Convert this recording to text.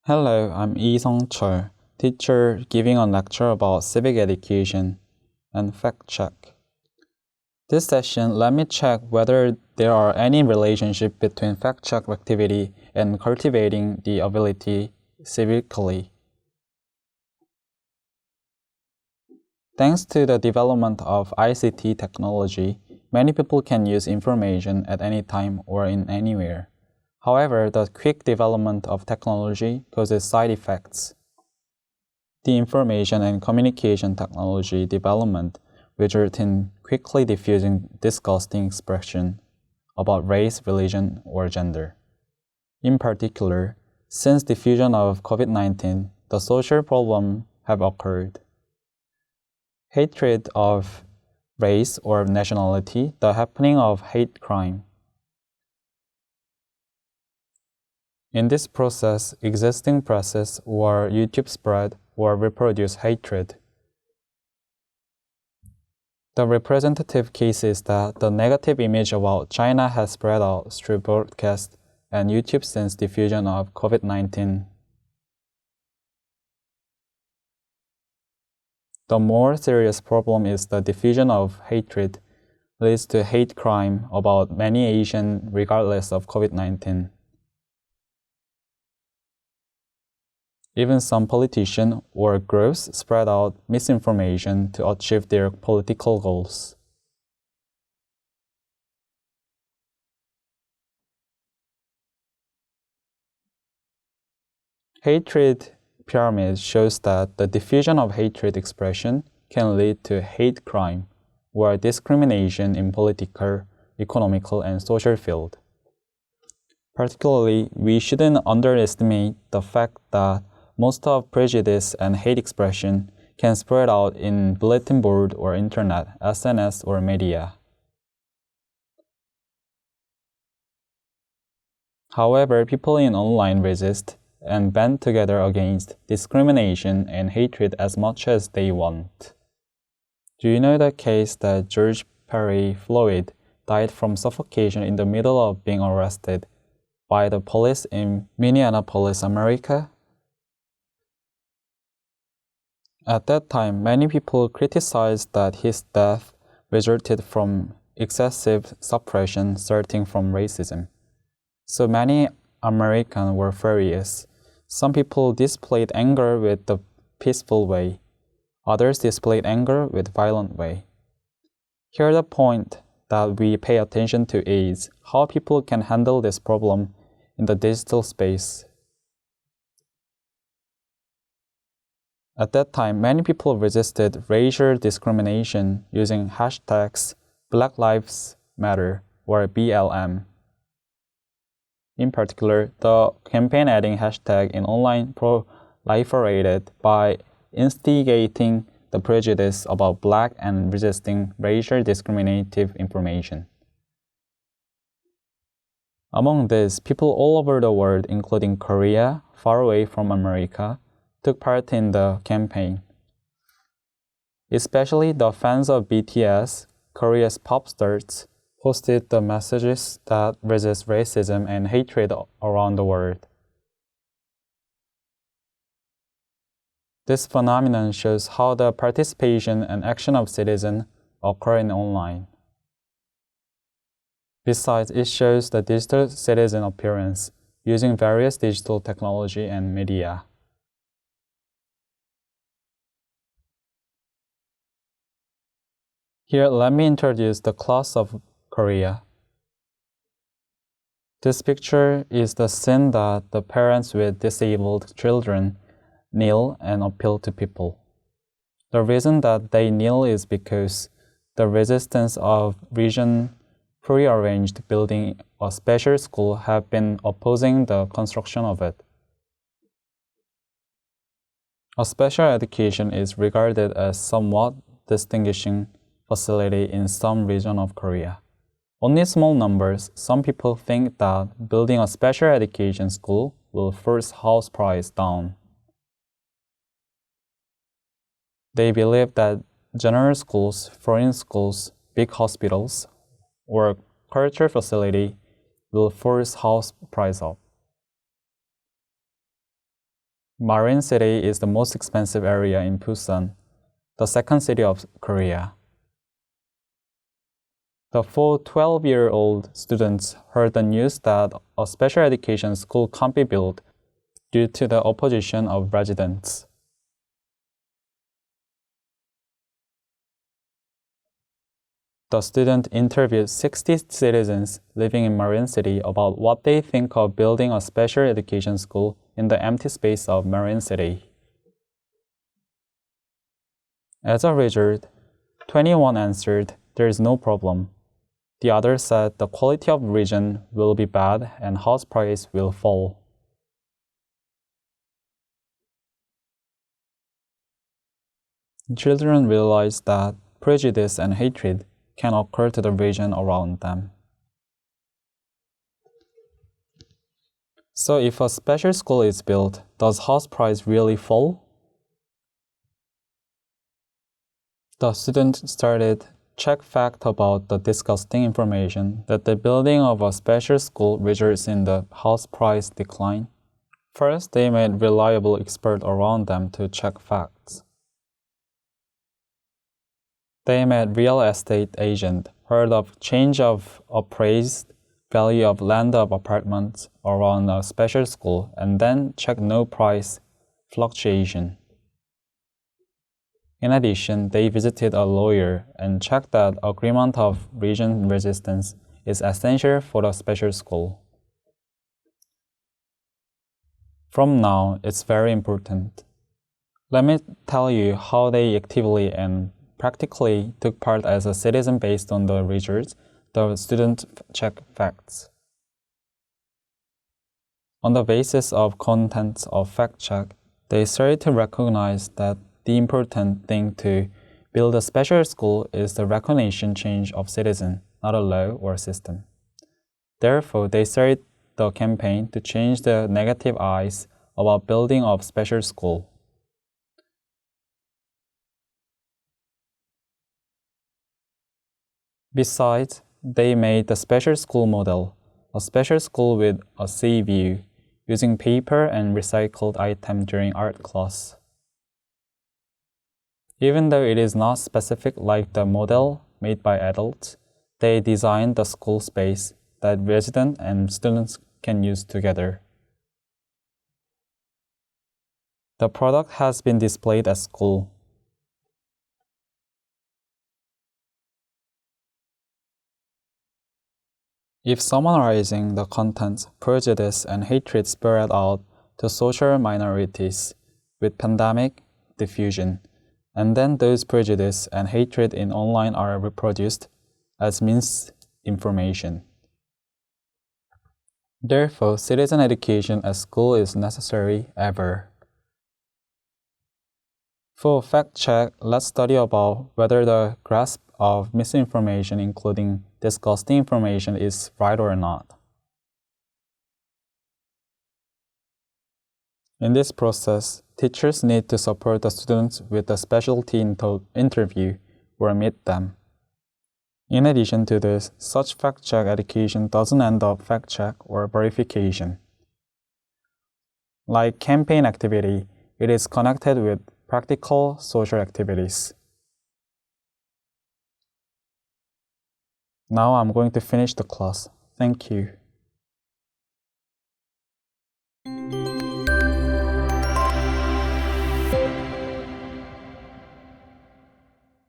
Hello, I'm Lee Song-chul, teacher giving a lecture about civic education and fact check. This session, let me check whether there are any relationship between fact check activity and cultivating the ability civically. Thanks to the development of ICT technology, many people can use information at any time or in anywhere. However, the quick development of technology causes side effects. The information and communication technology development result in quickly diffusing disgusting expression about race, religion, or gender. In particular, since diffusion of COVID-19, the social problems have occurred. Hatred of race or nationality, the happening of hate crime. In this process, existing presses or YouTube spread or reproduce hatred. The representative case is that the negative image about China has spread out through broadcast and YouTube since diffusion of COVID-19. The more serious problem is the diffusion of hatred leads to hate crime about many Asians regardless of COVID-19. Even some politicians or groups spread out misinformation to achieve their political goals. Hatred pyramid shows that the diffusion of hatred expression can lead to hate crime or discrimination in political, economical, and social field. Particularly, we shouldn't underestimate the fact that most of prejudice and hate expression can spread out in bulletin board or internet, SNS, or media. However, people in online resist and band together against discrimination and hatred as much as they want. Do you know the case that George Perry Floyd died from suffocation in the middle of being arrested by the police in Minneapolis, America? At that time, many people criticized that his death resulted from excessive suppression starting from racism. So many Americans were furious. Some people displayed anger with the peaceful way. Others displayed anger with violent way. Here the point that we pay attention to is how people can handle this problem in the digital space. At that time, many people resisted racial discrimination using hashtags Black Lives Matter or BLM. In particular, the campaign adding hashtag in online proliferated by instigating the prejudice about Black and resisting racial discriminative information. Among these, people all over the world, including Korea, far away from America, took part in the campaign. Especially the fans of BTS, Korea's pop stars, posted the messages that resist racism and hatred around the world. This phenomenon shows how the participation and action of citizens occur in online. Besides, it shows the digital citizen appearance using various digital technology and media. Here, let me introduce the class of Korea. This picture is the scene that the parents with disabled children kneel and appeal to people. The reason that they kneel is because the resistance of region prearranged building a special school have been opposing the construction of it. A special education is regarded as somewhat distinguishing facility in some region of Korea. Only small numbers, some people think that building a special education school will force house price down. They believe that general schools, foreign schools, big hospitals, or culture facility will force house price up. Marine City is the most expensive area in Busan, the second city of Korea. The four 12-year-old students heard the news that a special education school can't be built due to the opposition of residents. The student interviewed 60 citizens living in Marine City about what they think of building a special education school in the empty space of Marine City. As a result, 21 answered, "There is no problem." The others said the quality of region will be bad and house price will fall. Children realized that prejudice and hatred can occur to the region around them. So if a special school is built, does house price really fall? The student started check fact about the disgusting information that the building of a special school results in the house price decline. First, they made reliable experts around them to check facts. They met real estate agent, heard of change of appraised value of land of apartments around a special school, and then checked no price fluctuation. In addition, they visited a lawyer and checked that agreement of region resistance is essential for the special school. From now, it's very important. Let me tell you how they actively and practically took part as a citizen based on the results the student check facts. On the basis of contents of fact check, they started to recognize that the important thing to build a special school is the recognition change of citizen, not a law or system. Therefore, they started the campaign to change the negative eyes about building of special school. Besides, they made the special school model, a special school with a sea view, using paper and recycled items during art class. Even though it is not specific like the model made by adults, they designed the school space that residents and students can use together. The product has been displayed at school. If summarizing the contents, prejudice and hatred spread out to social minorities with pandemic diffusion, and then those prejudice and hatred in online are reproduced as misinformation. Therefore, citizen education at school is necessary ever. For fact check, let's study about whether the grasp of misinformation, including disgusting information, is right or not. In this process, teachers need to support the students with a specialty interview or meet them. In addition to this, such fact-check education doesn't end up fact-check or verification. Like campaign activity, it is connected with practical social activities. Now I'm going to finish the class. Thank you.